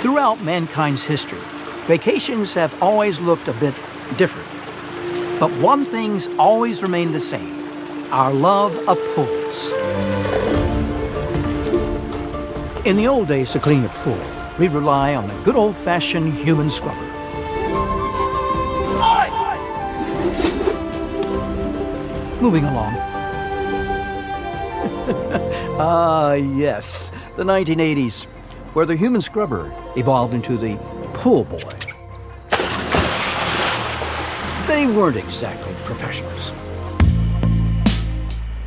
Throughout mankind's history, vacations have always looked a bit different. But one thing's always remained the same: our love of pools. In the old days, to clean your pool, we rely on the good old-fashioned human scrubber. Moving along. Yes, the 1980s, where the human scrubber evolved into the pool boy. They weren't exactly professionals.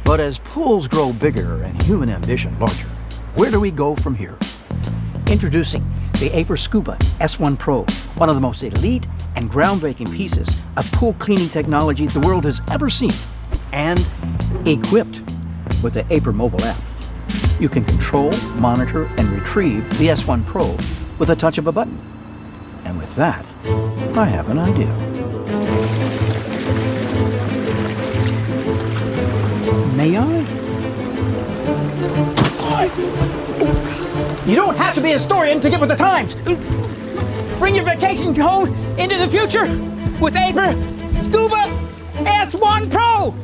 But as pools grow bigger and human ambition larger, where do we go from here? Introducing the Aiper Scuba S1 Pro, one of the most elite and groundbreaking pieces of pool cleaning technology the world has ever seen. And equipped with the Aiper mobile app, you can control, monitor, and retrieve the S1 Pro with a touch of a button. And with that, I have an idea. May I? You don't have to be a historian to get with the times. Bring your vacation home into the future with Aiper Scuba S1 Pro.